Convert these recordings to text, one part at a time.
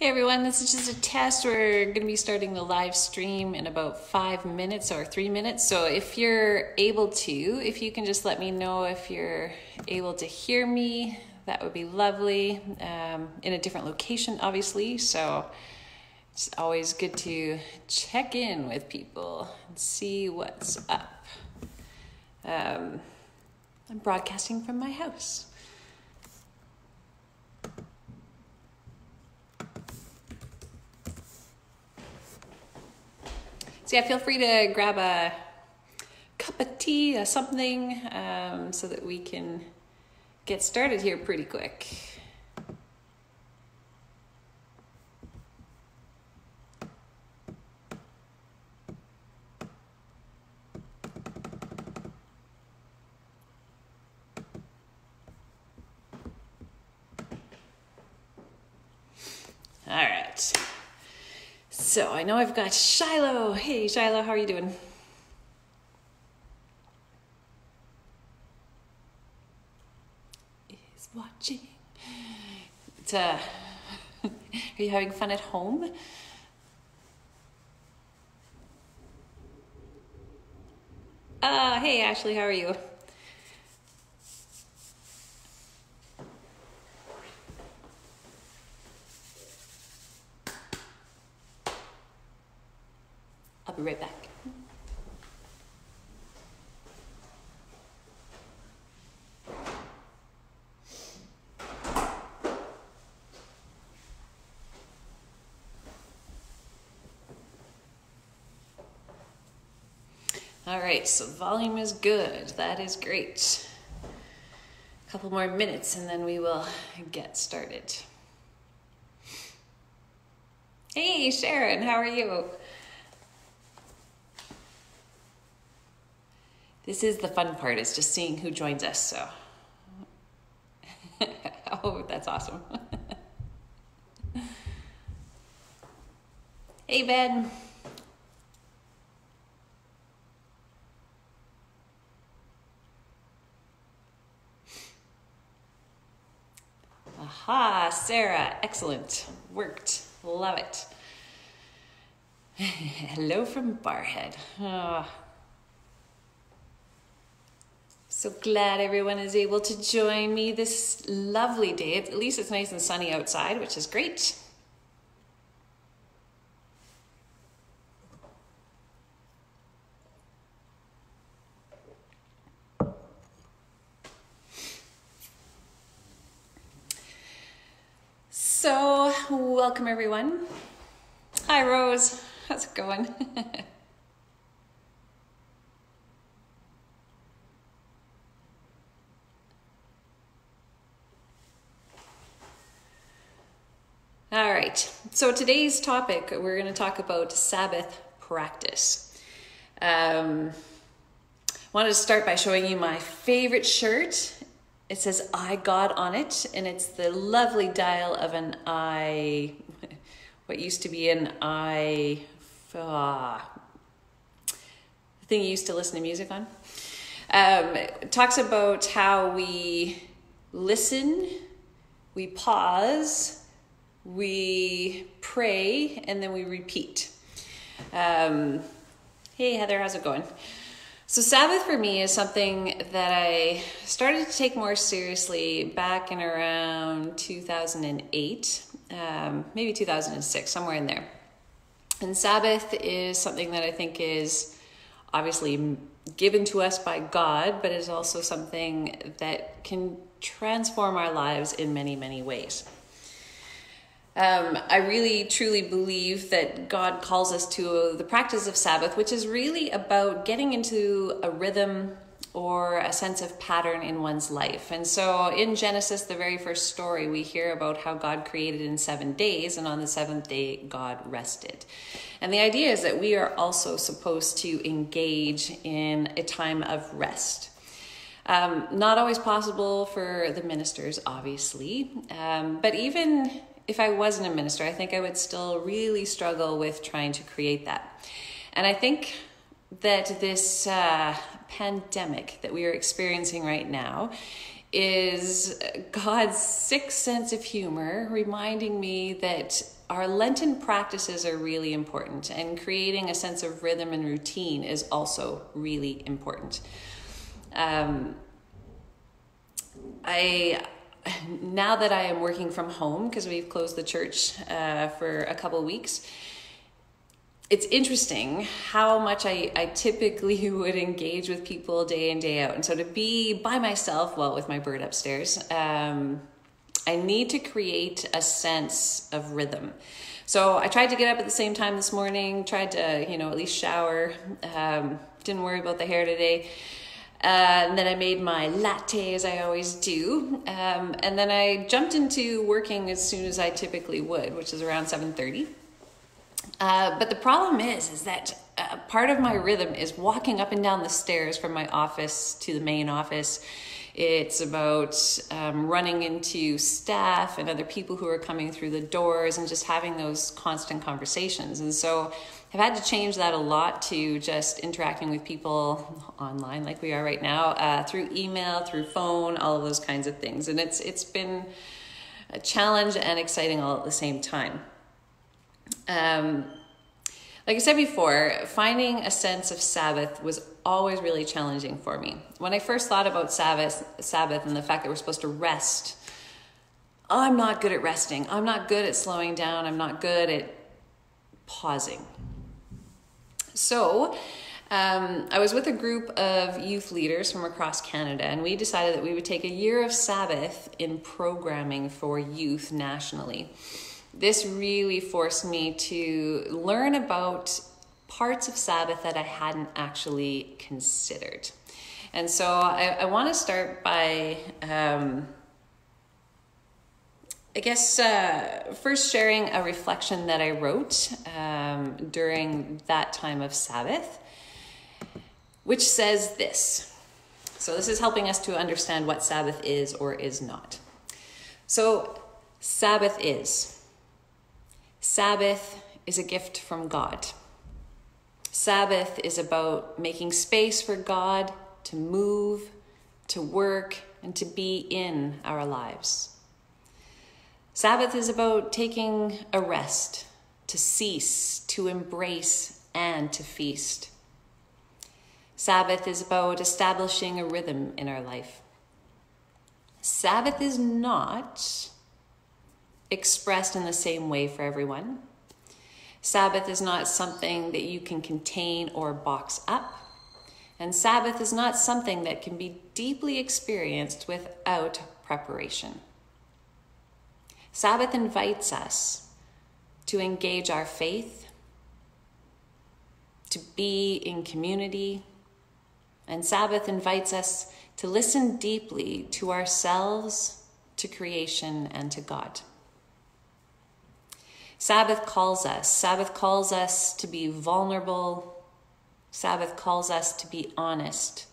Hey everyone, this is just a test. We're going to be starting the live stream in about 5 minutes or 3 minutes. So if you're able to, if you can just let me know if you're able to hear me, that would be lovely. In a different location, obviously. So it's always good to check in with people and see what's up. I'm broadcasting from my house. So yeah, feel free to grab a cup of tea or something so that we can get started here pretty quick. All right. So I know I've got Shiloh. Hey Shiloh, how are you doing? Is watching. Are you having fun at home? Hey Ashley, how are you? I'll be right back. All right, so volume is good. That is great. A couple more minutes and then we will get started. Hey Sharon, how are you? This is the fun part, is just seeing who joins us, so. Oh, that's awesome. Hey, Ben. Aha, Sarah, excellent. Worked, love it. Hello from Barhead. Oh. So glad everyone is able to join me this lovely day. At least it's nice and sunny outside, which is great. So welcome everyone. Hi Rose, how's it going? All right, so today's topic, we're going to talk about Sabbath practice. Wanted to start by showing you my favorite shirt. It says I God on it, and it's the lovely dial of an I, what used to be an I, the thing you used to listen to music on. It talks about how we listen, we pause, we pray, and then we repeat. Hey Heather, how's it going? So Sabbath for me is something that I started to take more seriously back in around 2008, maybe 2006, somewhere in there. And Sabbath is something that I think is obviously given to us by God, but is also something that can transform our lives in many, many ways. I really truly believe that God calls us to the practice of Sabbath, which is really about getting into a rhythm or a sense of pattern in one's life. And so in Genesis, the very first story, we hear about how God created in 7 days, and on the seventh day, God rested. And the idea is that we are also supposed to engage in a time of rest. Not always possible for the ministers, obviously, but even if I wasn't a minister, I think I would still really struggle with trying to create that. And I think that this pandemic that we are experiencing right now is God's sixth sense of humor, reminding me that our Lenten practices are really important, and creating a sense of rhythm and routine is also really important. Now that I am working from home, because we've closed the church for a couple of weeks, it's interesting how much I typically would engage with people day in, day out. And so to be by myself, well, with my bird upstairs, I need to create a sense of rhythm. So I tried to get up at the same time this morning, tried to, at least shower. Didn't worry about the hair today. And then I made my latte, as I always do. And then I jumped into working as soon as I typically would, which is around 7:30. But the problem is that part of my rhythm is walking up and down the stairs from my office to the main office. It's about running into staff and other people who are coming through the doors and just having those constant conversations. And so I've had to change that a lot to just interacting with people online like we are right now, through email, through phone, all of those kinds of things. And it's been a challenge and exciting all at the same time. Like I said before, finding a sense of Sabbath was always really challenging for me. When I first thought about Sabbath and the fact that we're supposed to rest, I'm not good at resting. I'm not good at slowing down. I'm not good at pausing. So I was with a group of youth leaders from across Canada, and we decided that we would take a year of Sabbath in programming for youth nationally. This really forced me to learn about parts of Sabbath that I hadn't actually considered. And so I want to start by, first sharing a reflection that I wrote during that time of Sabbath, which says this. So this is helping us to understand what Sabbath is or is not. So Sabbath is a gift from God. Sabbath is about making space for God to move, to work, and to be in our lives. Sabbath is about taking a rest, to cease, to embrace, and to feast. Sabbath is about establishing a rhythm in our life. Sabbath is not expressed in the same way for everyone. Sabbath is not something that you can contain or box up. And Sabbath is not something that can be deeply experienced without preparation. Sabbath invites us to engage our faith, to be in community, and Sabbath invites us to listen deeply to ourselves, to creation, and to God. Sabbath calls us to be vulnerable. Sabbath calls us to be honest.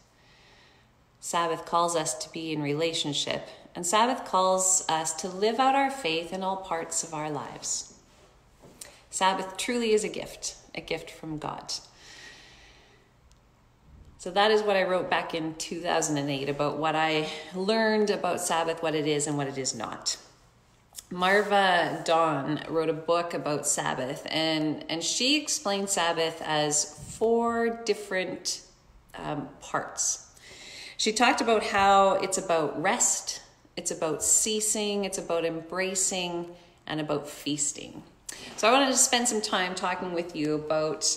Sabbath calls us to be in relationship. And Sabbath calls us to live out our faith in all parts of our lives. Sabbath truly is a gift from God. So that is what I wrote back in 2008 about what I learned about Sabbath, what it is and what it is not. Marva Dawn wrote a book about Sabbath, and she explained Sabbath as 4 different parts. She talked about how it's about rest, it's about ceasing, it's about embracing, and about feasting. So I wanted to spend some time talking with you about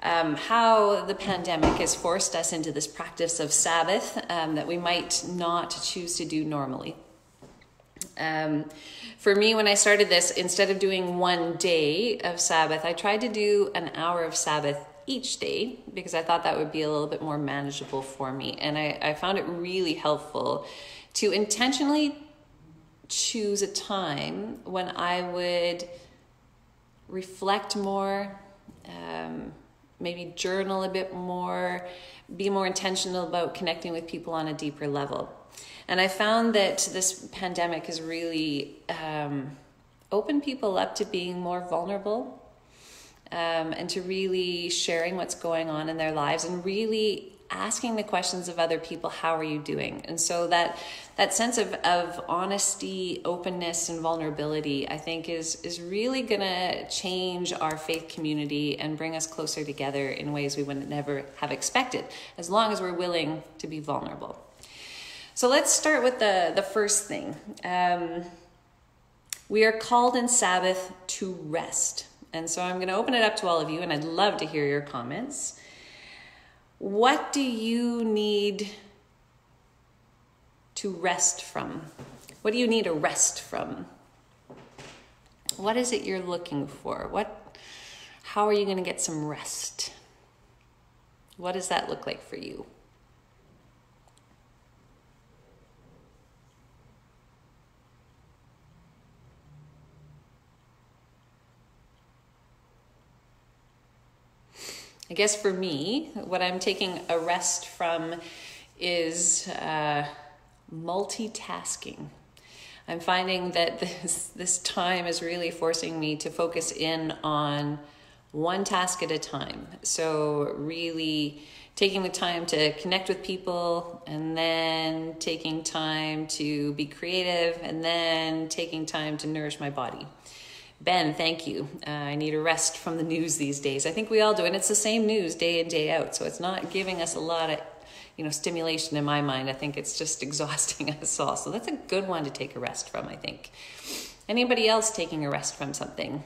how the pandemic has forced us into this practice of Sabbath that we might not choose to do normally. For me, when I started this, instead of doing one day of Sabbath, I tried to do an hour of Sabbath each day because I thought that would be a little bit more manageable for me. And I found it really helpful to intentionally choose a time when I would reflect more, maybe journal a bit more, be more intentional about connecting with people on a deeper level. And I found that this pandemic has really opened people up to being more vulnerable and to really sharing what's going on in their lives and really asking the questions of other people, how are you doing? And so that sense of honesty, openness, and vulnerability, I think is really gonna change our faith community and bring us closer together in ways we would never have expected, as long as we're willing to be vulnerable. So let's start with the first thing. We are called in Sabbath to rest. And so I'm going to open it up to all of you, and I'd love to hear your comments. What do you need to rest from? What do you need a rest from? What is it you're looking for? How are you going to get some rest? What does that look like for you? I guess for me, what I'm taking a rest from is multitasking. I'm finding that this time is really forcing me to focus in on one task at a time. So really taking the time to connect with people, and then taking time to be creative, and then taking time to nourish my body. Ben, thank you. I need a rest from the news these days. I think we all do, and it's the same news day in, day out. So it's not giving us a lot of, stimulation in my mind. I think it's just exhausting us all. So that's a good one to take a rest from, I think. Anybody else taking a rest from something?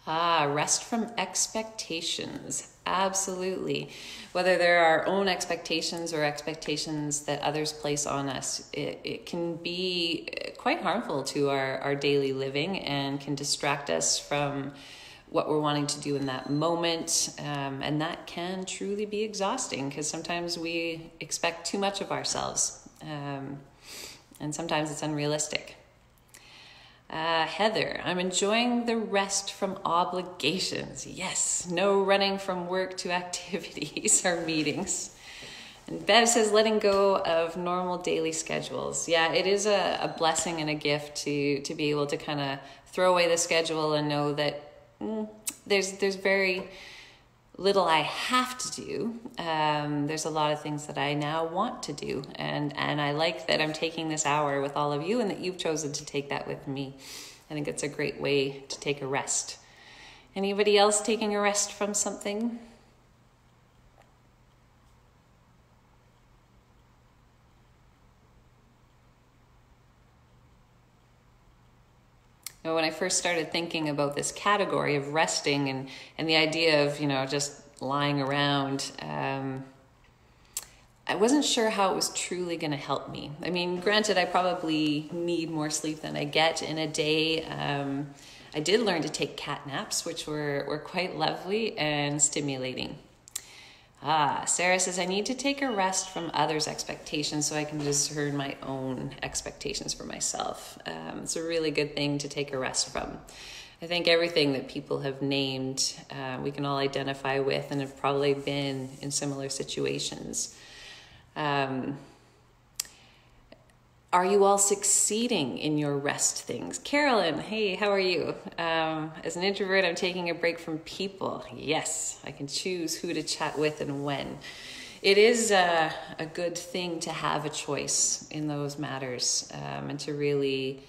Rest from expectations. Absolutely. Whether they're our own expectations or expectations that others place on us, it can be quite harmful to our daily living and can distract us from what we're wanting to do in that moment. And that can truly be exhausting, because sometimes we expect too much of ourselves. And sometimes it's unrealistic. Heather, I'm enjoying the rest from obligations. Yes, no running from work to activities or meetings. And Bev says letting go of normal daily schedules. Yeah, it is a blessing and a gift to be able to kind of throw away the schedule and know that there's very little I have to do. There's a lot of things that I now want to do. And I like that I'm taking this hour with all of you, and that you've chosen to take that with me. I think it's a great way to take a rest. Anybody else taking a rest from something? When I first started thinking about this category of resting and the idea of, just lying around, I wasn't sure how it was truly going to help me. I mean, granted, I probably need more sleep than I get in a day. I did learn to take cat naps, which were quite lovely and stimulating. Sarah says, I need to take a rest from others' expectations so I can discern my own expectations for myself. It's a really good thing to take a rest from. I think everything that people have named, we can all identify with and have probably been in similar situations. Are you all succeeding in your rest things? Carolyn, hey, how are you? As an introvert, I'm taking a break from people. Yes, I can choose who to chat with and when. It is a good thing to have a choice in those matters, and to really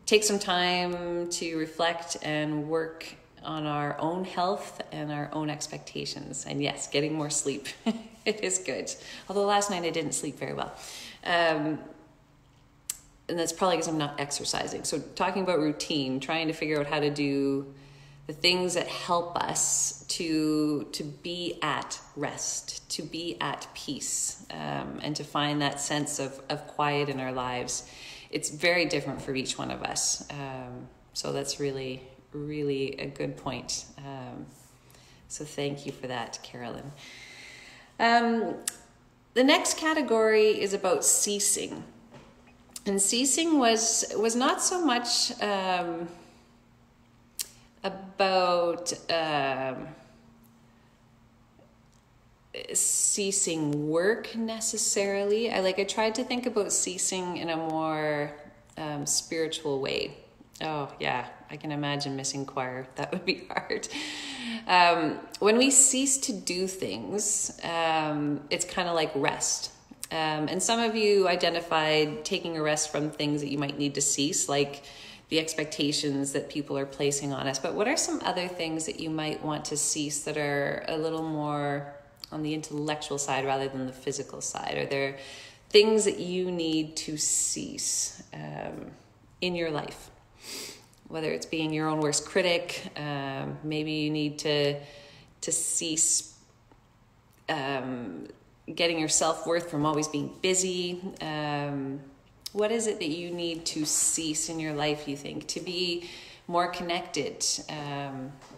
take some time to reflect and work on our own health and our own expectations. And yes, getting more sleep. It is good. Although last night I didn't sleep very well. And that's probably because I'm not exercising. So talking about routine, trying to figure out how to do the things that help us to be at rest, to be at peace, and to find that sense of quiet in our lives. It's very different for each one of us. So that's really, really a good point. So thank you for that, Carolyn. The next category is about ceasing. And ceasing was not so much about ceasing work necessarily. I tried to think about ceasing in a more spiritual way. Oh, yeah, I can imagine missing choir. That would be hard. When we cease to do things, it's kind of like rest. And some of you identified taking a rest from things that you might need to cease, like the expectations that people are placing on us. But what are some other things that you might want to cease that are a little more on the intellectual side rather than the physical side? Are there things that you need to cease in your life? Whether it's being your own worst critic, maybe you need to cease getting your self-worth from always being busy. What is it that you need to cease in your life, you think, to be more connected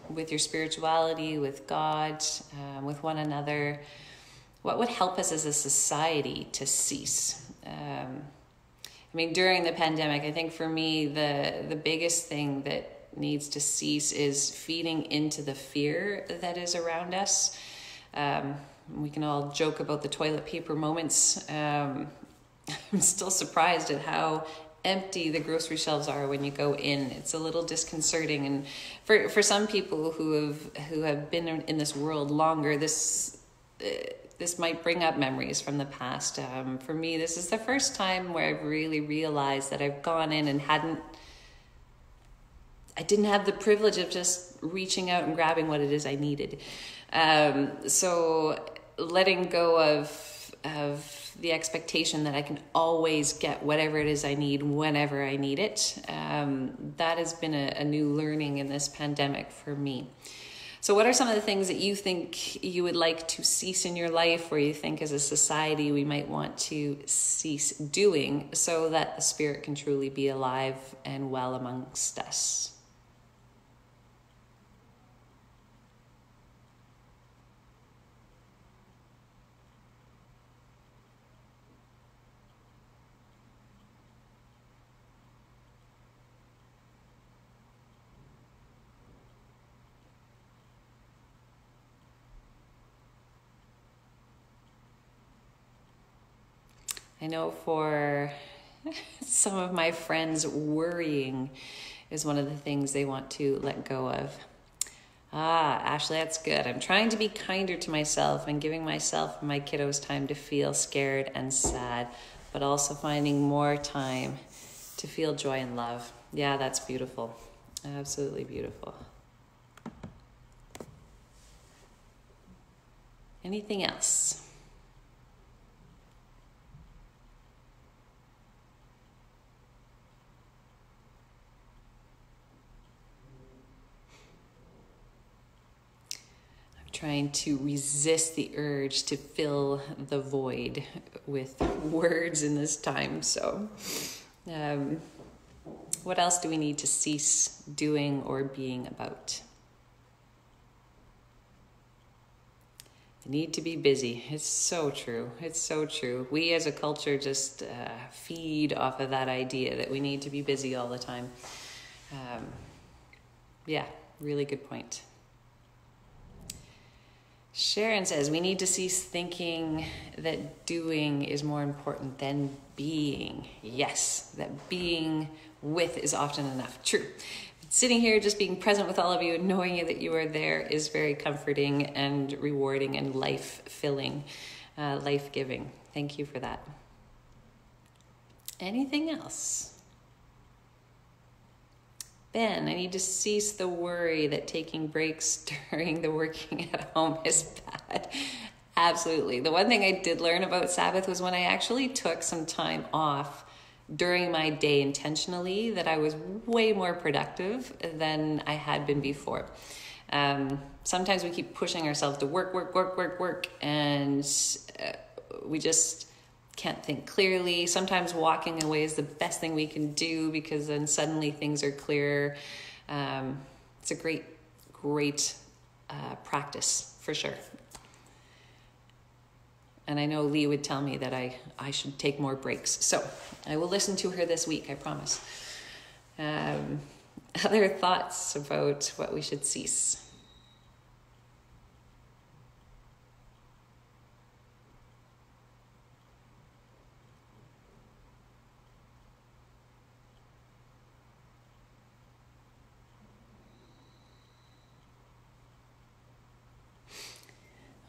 with your spirituality, with God, with one another? What would help us as a society to cease? I mean, during the pandemic, I think for me, the biggest thing that needs to cease is feeding into the fear that is around us. We can all joke about the toilet paper moments. I'm still surprised at how empty the grocery shelves are when you go in. It's a little disconcerting. And for some people who have been in this world longer, this might bring up memories from the past. For me, this is the first time where I've really realized that I've gone in and I didn't have the privilege of just reaching out and grabbing what it is I needed. So letting go of the expectation that I can always get whatever it is I need whenever I need it. That has been a new learning in this pandemic for me. So what are some of the things that you think you would like to cease in your life, or you think as a society we might want to cease doing so that the Spirit can truly be alive and well amongst us? I know for some of my friends, worrying is one of the things they want to let go of. Ashley, that's good. I'm trying to be kinder to myself and giving myself and my kiddos time to feel scared and sad, but also finding more time to feel joy and love. Yeah, that's beautiful. Absolutely beautiful. Anything else? Trying to resist the urge to fill the void with words in this time. So what else do we need to cease doing or being about? I need to be busy. It's so true. It's so true. We as a culture just feed off of that idea that we need to be busy all the time. Yeah, really good point. Sharon says, we need to cease thinking that doing is more important than being. Yes, that being with is often enough. True. Sitting here, just being present with all of you and knowing that you are there is very comforting and rewarding and life-filling, life-giving. Thank you for that. Anything else? Ben, I need to cease the worry that taking breaks during the working at home is bad. Absolutely. The one thing I did learn about Sabbath was when I actually took some time off during my day intentionally, that I was way more productive than I had been before. Sometimes we keep pushing ourselves to work, and we just can't think clearly. Sometimes walking away is the best thing we can do, because then suddenly things are clearer. It's a great practice for sure. And I know Lee would tell me that I should take more breaks. So I will listen to her this week, I promise. Other thoughts about what we should cease?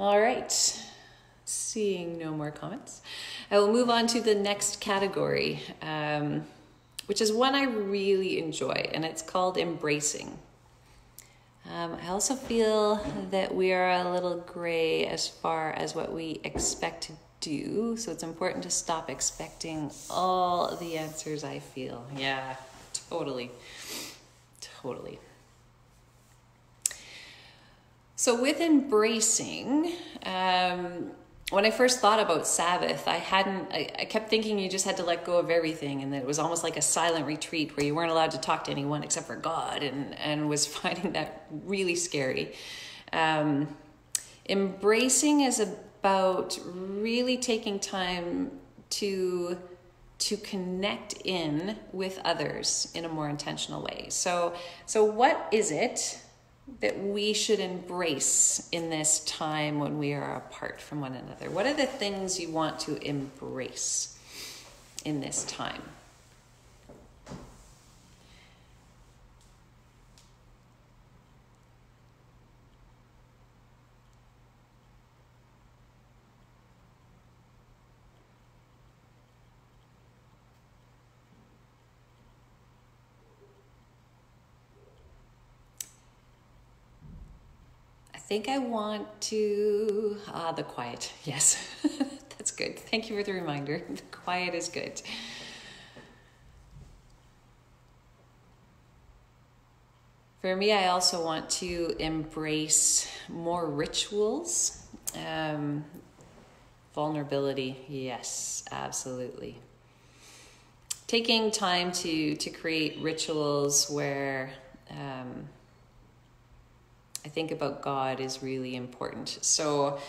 All right. Seeing no more comments, I will move on to the next category, which is one I really enjoy, and it's called embracing. I also feel that we are a little gray as far as what we expect to do, so it's important to stop expecting all the answers, I feel. Yeah, totally. So with embracing, when I first thought about Sabbath, I kept thinking you just had to let go of everything, and that it was almost like a silent retreat where you weren't allowed to talk to anyone except for God, and was finding that really scary. Embracing is about really taking time to connect in with others in a more intentional way. So what is it that we should embrace in this time when we are apart from one another? What are the things you want to embrace in this time? I think I want to, the quiet. Yes, that's good. Thank you for the reminder. The quiet is good. For me, I also want to embrace more rituals. Vulnerability, yes, absolutely. Taking time to create rituals where I think about God is really important. So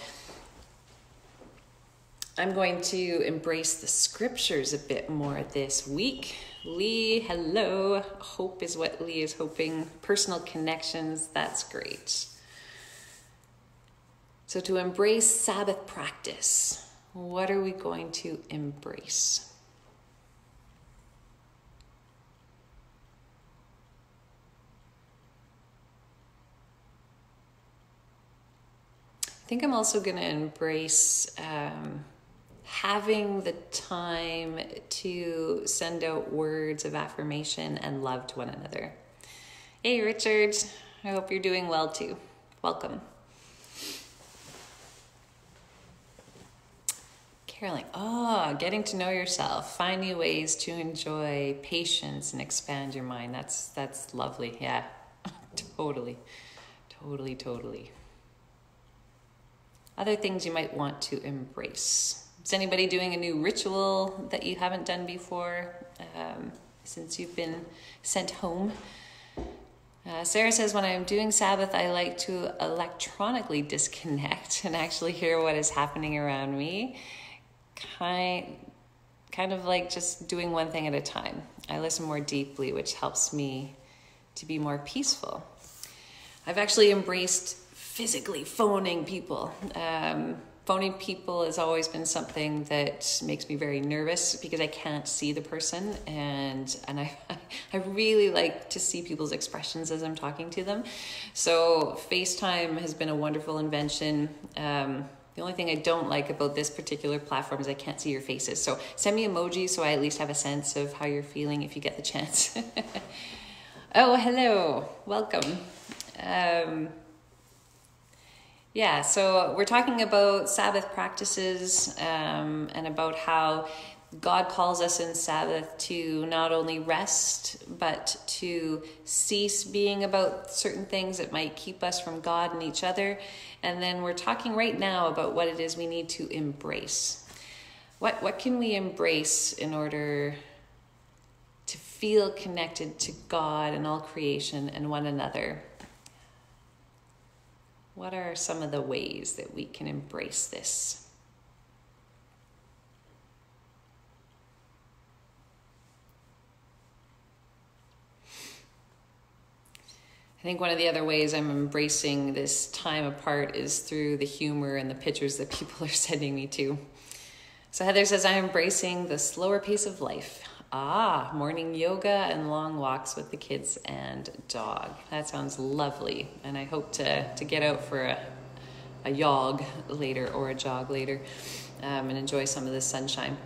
I'm going to embrace the scriptures a bit more this week. Lee, hello. Hope is what Lee is hoping. Personal connections, that's great. So to embrace Sabbath practice, what are we going to embrace? I think I'm also going to embrace having the time to send out words of affirmation and love to one another. Hey, Richard. I hope you're doing well too. Welcome. Caroline. Getting to know yourself. Find new ways to enjoy patience and expand your mind. That's lovely. Yeah, totally. Other things you might want to embrace. Is anybody doing a new ritual that you haven't done before since you've been sent home? Sarah says, when I'm doing Sabbath, I like to electronically disconnect and actually hear what is happening around me. Kind of like just doing one thing at a time. I listen more deeply, which helps me to be more peaceful. I've actually embraced physically phoning people. Phoning people has always been something that makes me very nervous because I can't see the person, and I really like to see people's expressions as I'm talking to them. So FaceTime has been a wonderful invention. The only thing I don't like about this particular platform is I can't see your faces. So send me emojis so I at least have a sense of how you're feeling if you get the chance. Oh, hello. Welcome. Yeah, so we're talking about Sabbath practices and about how God calls us in Sabbath to not only rest, but to cease being about certain things that might keep us from God and each other. And then we're talking right now about what it is we need to embrace. What can we embrace in order to feel connected to God and all creation and one another? What are some of the ways that we can embrace this? I think one of the other ways I'm embracing this time apart is through the humor and the pictures that people are sending me to. So Heather says, I'm embracing the slower pace of life. Morning yoga and long walks with the kids and dog. That sounds lovely. And I hope to get out for a jog later or a jog later, and enjoy some of the sunshine.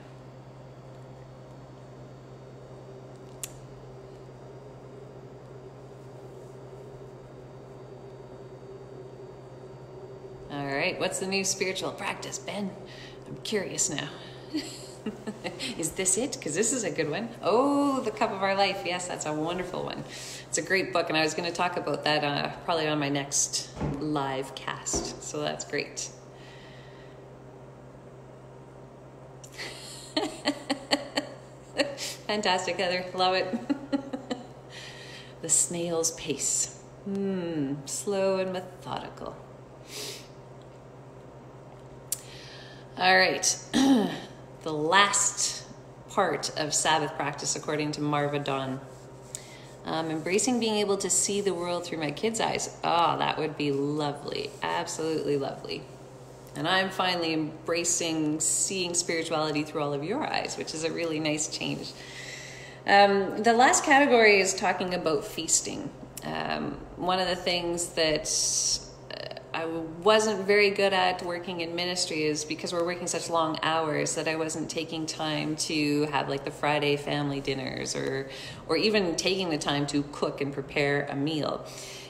All right, what's the new spiritual practice, Ben? I'm curious now. Is this it? Because this is a good one. Oh, The Cup of Our Life. Yes, that's a wonderful one. It's a great book, and I was going to talk about that probably on my next live cast. So that's great. Fantastic, Heather. Love it. The snail's pace. Slow and methodical. All right. The last part of Sabbath practice, according to Marva Dawn. Embracing being able to see the world through my kids' eyes. Oh, that would be lovely. Absolutely lovely. And I'm finally embracing seeing spirituality through all of your eyes, which is a really nice change. The last category is talking about feasting. One of the things that I wasn't very good at working in ministry is because we're working such long hours that I wasn't taking time to have like the Friday family dinners or even taking the time to cook and prepare a meal.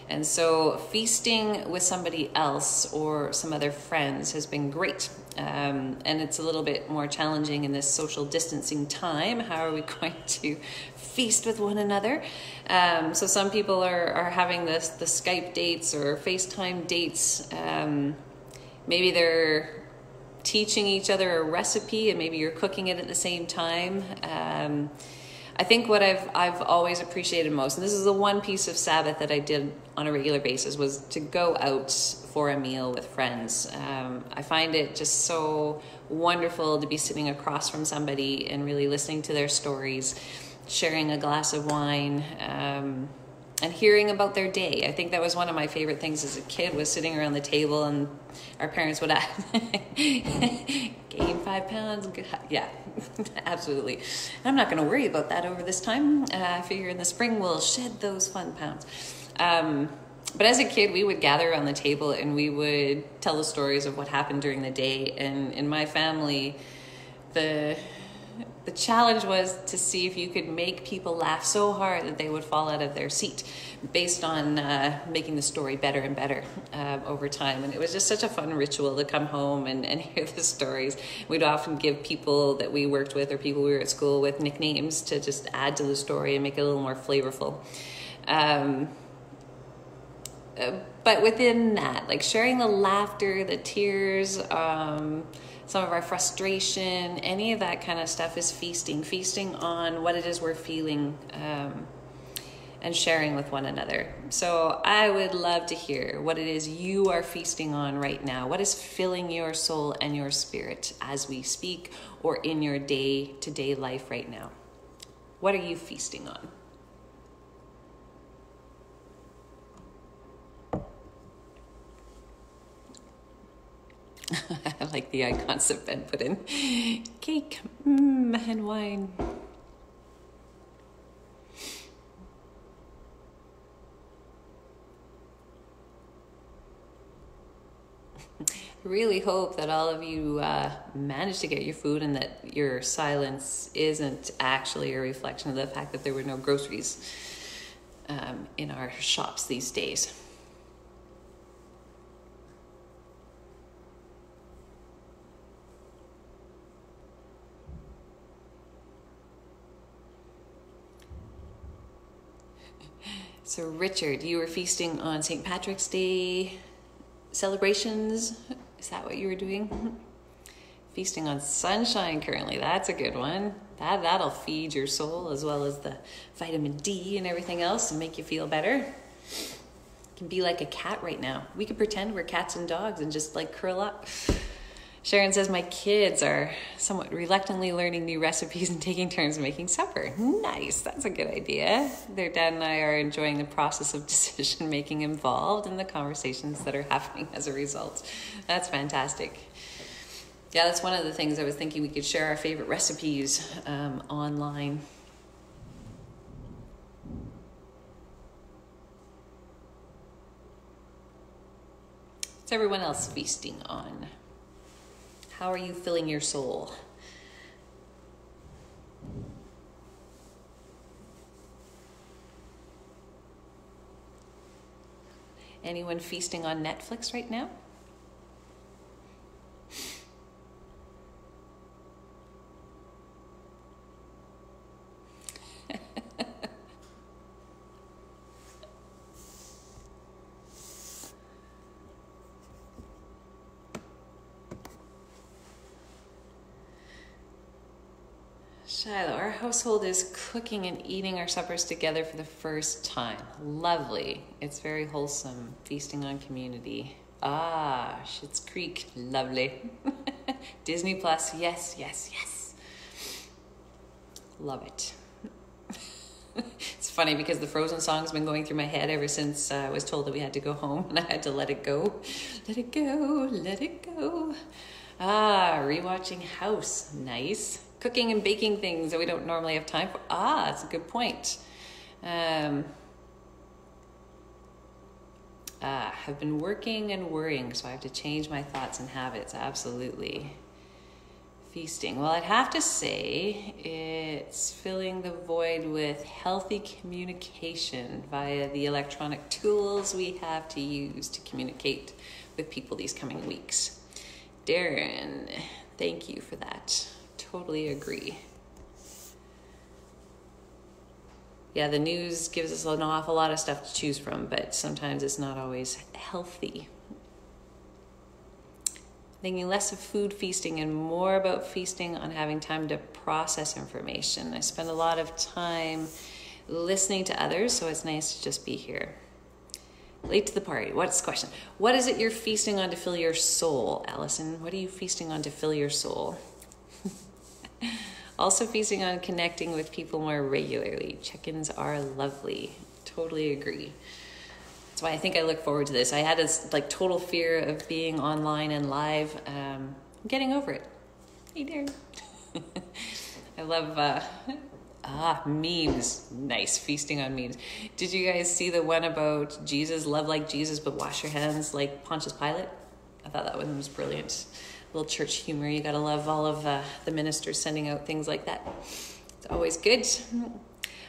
And so feasting with somebody else or some other friends has been great. And it's a little bit more challenging in this social distancing time. How are we going to feast with one another? So some people are having the Skype dates or FaceTime dates. Maybe they're teaching each other a recipe and maybe you're cooking it at the same time. I think what I've always appreciated most, and this is the one piece of Sabbath that I did on a regular basis, was to go out for a meal with friends. I find it just so wonderful to be sitting across from somebody and really listening to their stories, sharing a glass of wine, and hearing about their day. I think that was one of my favorite things as a kid, was sitting around the table and our parents would ask, gain 5 pounds. Yeah, absolutely. And I'm not going to worry about that over this time. I figure in the spring we'll shed those fun pounds. But as a kid, we would gather around the table and we would tell the stories of what happened during the day. And in my family, the challenge was to see if you could make people laugh so hard that they would fall out of their seat, based on making the story better and better over time. And it was just such a fun ritual to come home and hear the stories. We'd often give people that we worked with or people we were at school with nicknames to just add to the story and make it a little more flavorful. But within that, like sharing the laughter, the tears, some of our frustration, any of that kind of stuff is feasting on what it is we're feeling, and sharing with one another. So I would love to hear what it is you are feasting on right now. What is filling your soul and your spirit as we speak, or in your day-to-day life right now? What are you feasting on? I like the icons that Ben put in. Cake, and wine. Really hope that all of you managed to get your food and that your silence isn't actually a reflection of the fact that there were no groceries in our shops these days. So Richard, you were feasting on St. Patrick's Day celebrations. Is that what you were doing? Feasting on sunshine currently. That's a good one. That'll feed your soul as well as the vitamin D and everything else and make you feel better. You can be like a cat right now. We could pretend we're cats and dogs and just like curl up. Sharon says, my kids are somewhat reluctantly learning new recipes and taking turns making supper. Nice, that's a good idea. Their dad and I are enjoying the process of decision making involved and the conversations that are happening as a result. That's fantastic. Yeah, that's one of the things I was thinking we could share our favorite recipes online. What's everyone else feasting on? How are you filling your soul? Anyone feasting on Netflix right now? Shiloh, our household is cooking and eating our suppers together for the first time. Lovely. It's very wholesome. Feasting on community. Ah, Schitt's Creek. Lovely. Disney Plus. Yes, yes, yes. Love it. It's funny because the Frozen song's been going through my head ever since I was told that we had to go home and I had to let it go. Let it go, let it go. Ah, rewatching House. Nice. Cooking and baking things that we don't normally have time for. Ah, that's a good point. Have been working and worrying, so I have to change my thoughts and habits. Absolutely. Feasting. Well, I'd have to say it's filling the void with healthy communication via the electronic tools we have to use to communicate with people these coming weeks. Darren, thank you for that. Totally agree. Yeah, the news gives us an awful lot of stuff to choose from, but sometimes it's not always healthy. Thinking less of food feasting and more about feasting on having time to process information. I spend a lot of time listening to others, so it's nice to just be here. Late to the party. What's the question? What is it you're feasting on to fill your soul, Allison? What are you feasting on to fill your soul? Also feasting on connecting with people more regularly. Check-ins are lovely. Totally agree. That's why I think I look forward to this. I had this total fear of being online and live. I'm getting over it. Hey there. I love memes. Nice, feasting on memes. Did you guys see the one about Jesus, love like Jesus, but wash your hands like Pontius Pilate? I thought that one was brilliant. Little church humor. You gotta love all of the ministers sending out things like that. It's always good.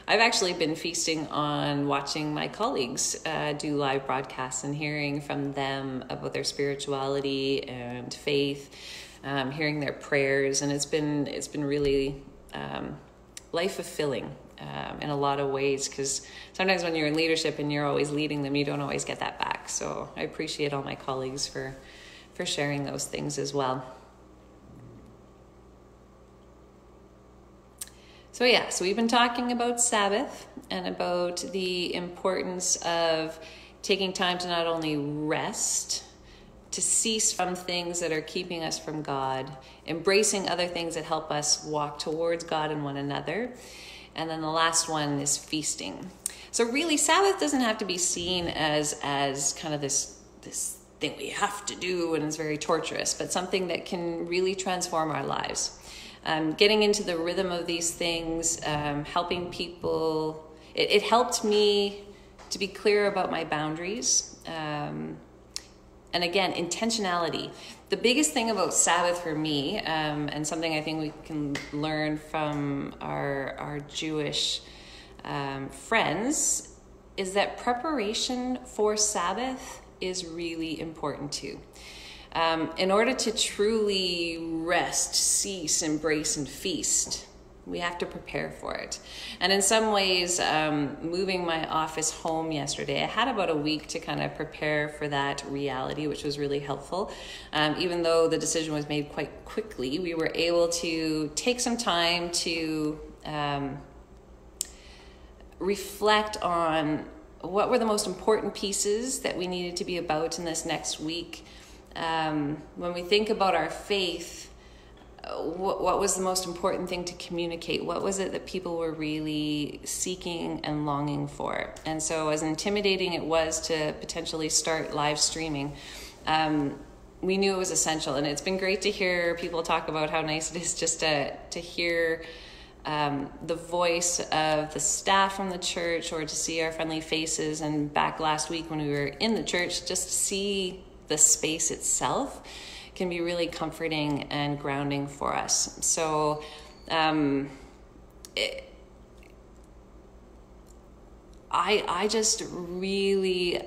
I've actually been feasting on watching my colleagues do live broadcasts and hearing from them about their spirituality and faith, hearing their prayers, and it's been really life fulfilling in a lot of ways, because sometimes when you're in leadership and you're always leading them, you don't always get that back. So I appreciate all my colleagues for sharing those things as well. So we've been talking about Sabbath and about the importance of taking time to not only rest, to cease from things that are keeping us from God, embracing other things that help us walk towards God and one another. And then the last one is feasting. So really, Sabbath doesn't have to be seen as kind of this thing we have to do and it's very torturous, but something that can really transform our lives. Getting into the rhythm of these things, helping people. It helped me to be clear about my boundaries. And again, intentionality. The biggest thing about Sabbath for me, and something I think we can learn from our Jewish friends, is that preparation for Sabbath is really important too. In order to truly rest, cease, embrace, and feast, we have to prepare for it. And in some ways, moving my office home yesterday, I had about a week to kind of prepare for that reality, which was really helpful. Even though the decision was made quite quickly, we were able to take some time to reflect on what were the most important pieces that we needed to be about in this next week. When we think about our faith, what was the most important thing to communicate? What was it that people were really seeking and longing for? And so as intimidating it was to potentially start live streaming, we knew it was essential. And it's been great to hear people talk about how nice it is just to hear the voice of the staff from the church, or to see our friendly faces. And back last week when we were in the church, just to see the space itself can be really comforting and grounding for us. So I just really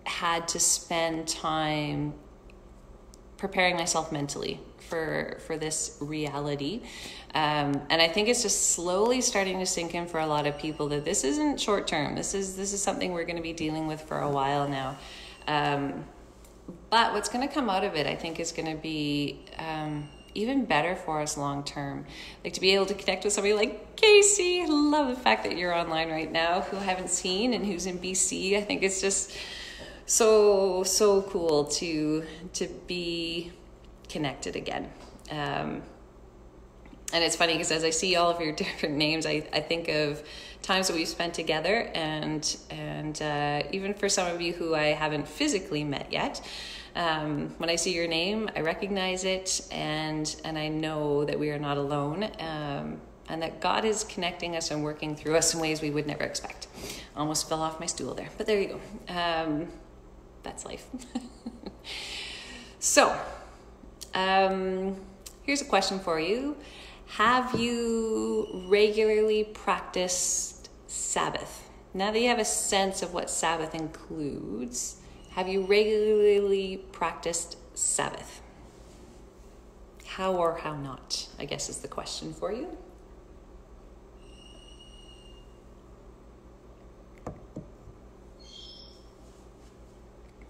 had to spend time preparing myself mentally for this reality. And I think it's just slowly starting to sink in for a lot of people that this isn't short term. This is something we're going to be dealing with for a while now. But what's going to come out of it, I think, is going to be even better for us long term. Like to be able to connect with somebody like Casey. I love the fact that you're online right now, who I haven't seen and who's in BC. I think it's just so cool to be connected again. And it's funny because as I see all of your different names, I think of times that we've spent together, and even for some of you who I haven't physically met yet, when I see your name, I recognize it, and I know that we are not alone, and that God is connecting us and working through us in ways we would never expect. Almost fell off my stool there, but there you go. That's life. So, here's a question for you. Have you regularly practiced Sabbath? Now that you have a sense of what Sabbath includes, have you regularly practiced Sabbath? How or how not, I guess, is the question for you.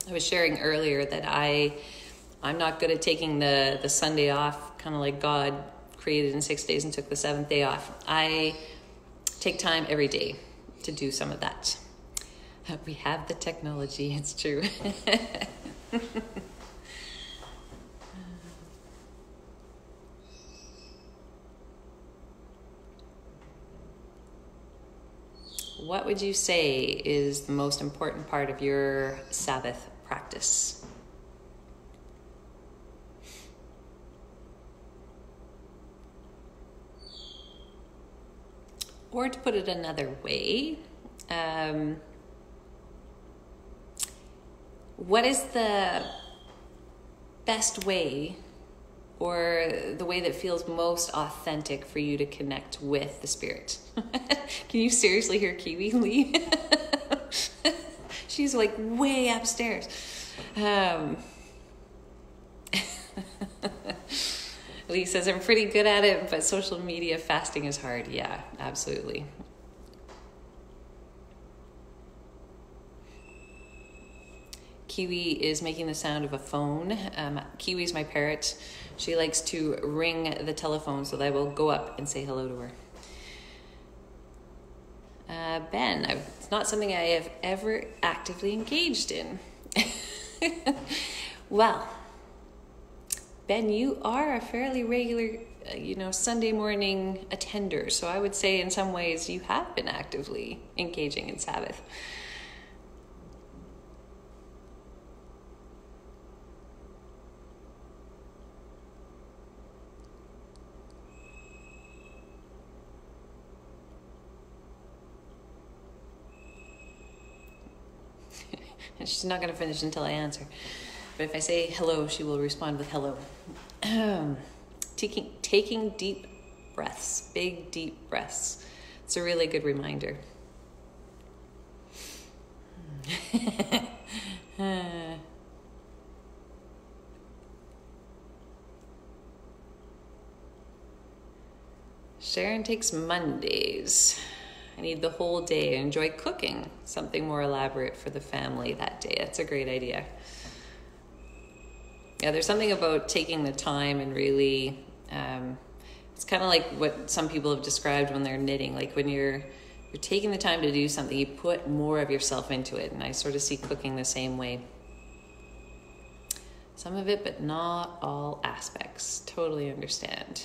I was sharing earlier that I'm not good at taking the Sunday off, kind of like God created in 6 days and took the seventh day off. I take time every day to do some of that. We have the technology, it's true. What would you say is the most important part of your Sabbath practice? Or to put it another way, what is the best way, or the way that feels most authentic for you to connect with the Spirit? Can you seriously hear Kiwi Lee? She's like way upstairs. Lee says, I'm pretty good at it, but social media fasting is hard. Yeah, absolutely. Kiwi is making the sound of a phone. Kiwi's my parrot. She likes to ring the telephone, so that I will go up and say hello to her. Ben, it's not something I have ever actively engaged in. Well, Ben, you are a fairly regular, Sunday morning attender. So I would say in some ways you have been actively engaging in Sabbath. And she's not going to finish until I answer. But if I say hello, she will respond with hello. Taking deep breaths, big deep breaths. It's a really good reminder. Sharon takes Mondays. I need the whole day. I enjoy cooking something more elaborate for the family that day. That's a great idea. Yeah, there's something about taking the time and really, it's kind of like what some people have described when they're knitting. Like when you're taking the time to do something, you put more of yourself into it. And I sort of see cooking the same way. Some of it, but not all aspects. Totally understand.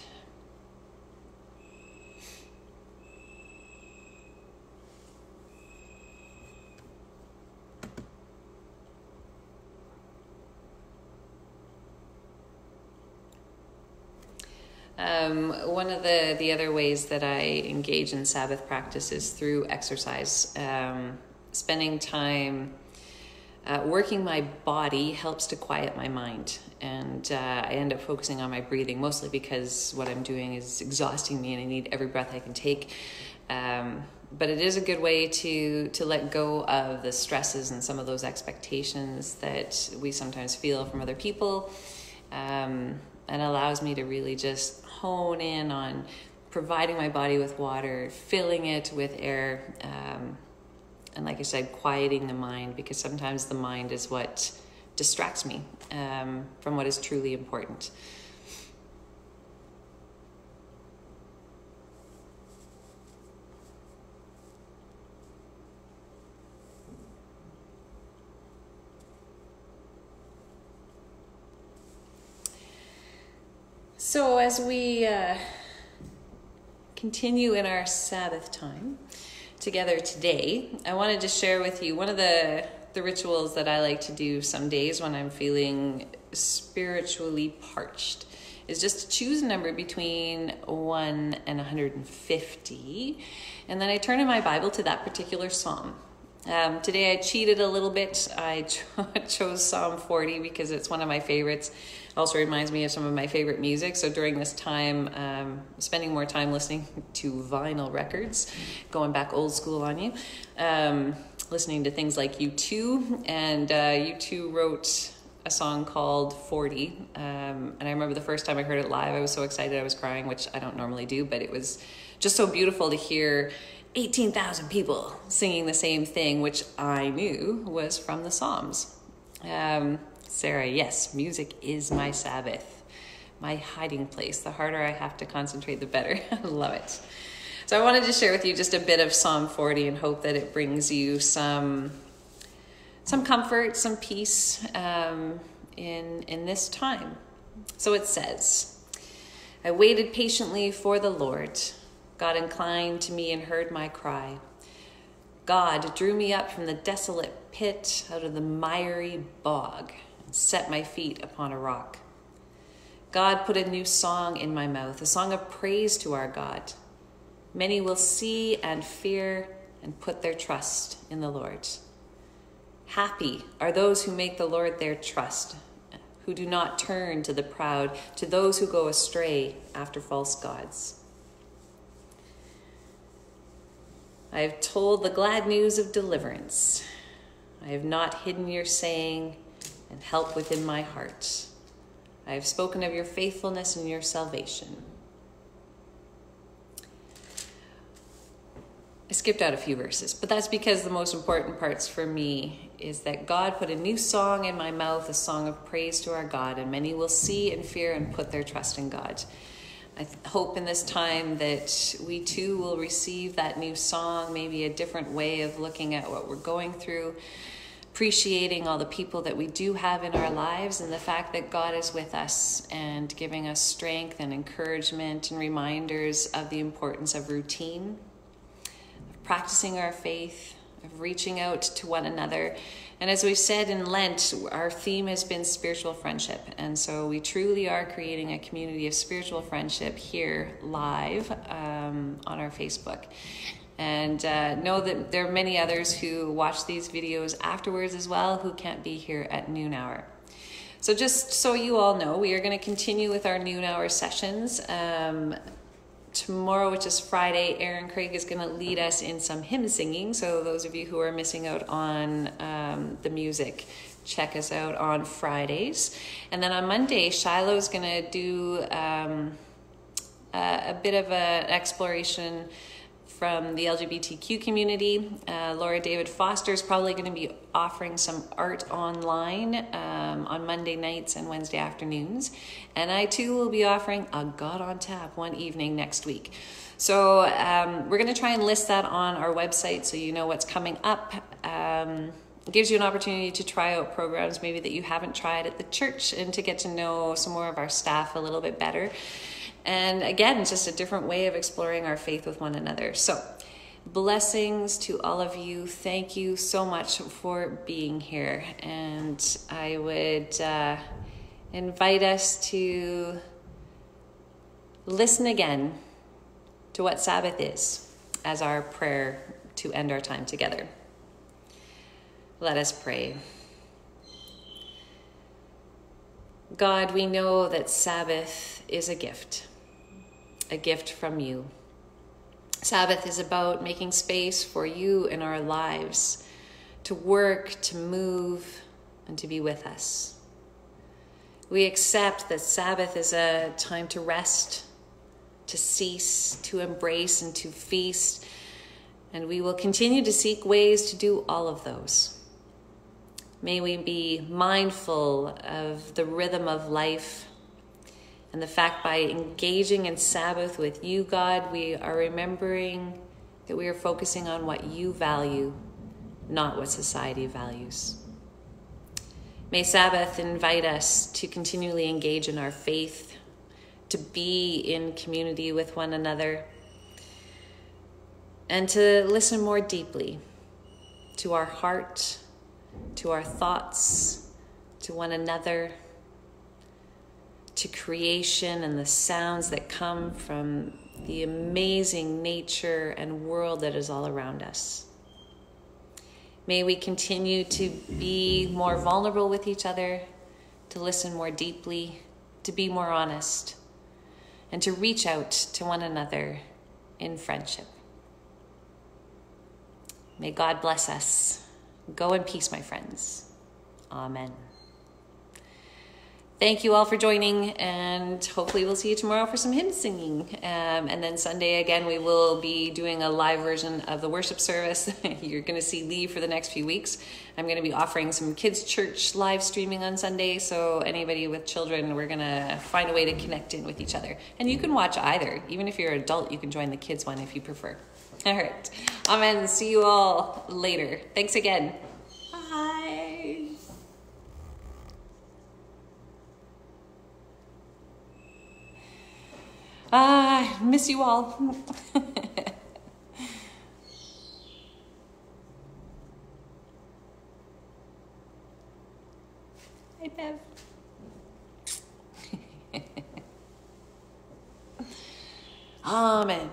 One of the other ways that I engage in Sabbath practice is through exercise. Spending time working my body helps to quiet my mind, and I end up focusing on my breathing, mostly because what I'm doing is exhausting me and I need every breath I can take. But it is a good way to let go of the stresses and some of those expectations that we sometimes feel from other people, and allows me to really just hone in on providing my body with water, filling it with air, and like I said, quieting the mind, because sometimes the mind is what distracts me from what is truly important. So as we continue in our Sabbath time together today, I wanted to share with you one of the rituals that I like to do some days when I'm feeling spiritually parched is just to choose a number between 1 and 150, and then I turn in my Bible to that particular psalm. Today I cheated a little bit. I chose Psalm 40 because it's one of my favorites. It also reminds me of some of my favorite music. So during this time, spending more time listening to vinyl records, going back old school on you, listening to things like U2, and U2 wrote a song called 40. And I remember the first time I heard it live, I was so excited I was crying, which I don't normally do, but it was just so beautiful to hear 18,000 people singing the same thing, which I knew was from the Psalms. Sarah, yes, music is my Sabbath, my hiding place. The harder I have to concentrate, the better. I love it. So I wanted to share with you just a bit of Psalm 40 and hope that it brings you some comfort, some peace in this time. So it says, I waited patiently for the Lord. God inclined to me and heard my cry. God drew me up from the desolate pit, out of the miry bog, and set my feet upon a rock. God put a new song in my mouth, a song of praise to our God. Many will see and fear and put their trust in the Lord. Happy are those who make the Lord their trust, who do not turn to the proud, to those who go astray after false gods. I have told the glad news of deliverance. I have not hidden your saying and help within my heart. I have spoken of your faithfulness and your salvation. I skipped out a few verses, but that's because the most important parts for me is that God put a new song in my mouth, a song of praise to our God, and many will see and fear and put their trust in God. I hope in this time that we too will receive that new song, maybe a different way of looking at what we're going through, appreciating all the people that we do have in our lives and the fact that God is with us and giving us strength and encouragement and reminders of the importance of routine, of practicing our faith, of reaching out to one another. And as we've said in Lent, our theme has been spiritual friendship. And so we truly are creating a community of spiritual friendship here live on our Facebook. And know that there are many others who watch these videos afterwards as well who can't be here at noon hour. So just so you all know, we are going to continue with our noon hour sessions. Tomorrow, which is Friday, Aaron Craig is going to lead us in some hymn singing. So those of you who are missing out on the music, check us out on Fridays. And then on Monday, Shiloh's going to do a bit of an exploration from the LGBTQ community. Laura David Foster is probably going to be offering some art online on Monday nights and Wednesday afternoons. And I too will be offering a God on Tap one evening next week. So we're going to try and list that on our website so you know what's coming up. It gives you an opportunity to try out programs maybe that you haven't tried at the church and to get to know some more of our staff a little bit better. And again, it's just a different way of exploring our faith with one another. So blessings to all of you. Thank you so much for being here. And I would invite us to listen again to what Sabbath is as our prayer to end our time together. Let us pray. God, we know that Sabbath is a gift from you. Sabbath is about making space for you in our lives to work, to move, and to be with us. We accept that Sabbath is a time to rest, to cease, to embrace, and to feast. And we will continue to seek ways to do all of those. May we be mindful of the rhythm of life and the fact by engaging in Sabbath with you, God, we are remembering that we are focusing on what you value, not what society values. May Sabbath invite us to continually engage in our faith, to be in community with one another, and to listen more deeply to our heart, to our thoughts, to one another, to creation and the sounds that come from the amazing nature and world that is all around us. May we continue to be more vulnerable with each other, to listen more deeply, to be more honest, and to reach out to one another in friendship. May God bless us. Go in peace, my friends. Amen. Thank you all for joining, and hopefully we'll see you tomorrow for some hymn singing. And then Sunday, again, we will be doing a live version of the worship service. You're going to see Lee for the next few weeks. I'm going to be offering some kids' church live streaming on Sunday, so anybody with children, we're going to find a way to connect in with each other. And you can watch either. Even if you're an adult, you can join the kids one if you prefer. All right. Amen. See you all later. Thanks again. Bye. Miss you all. Hi, Bev. Amen.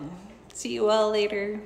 See you all later.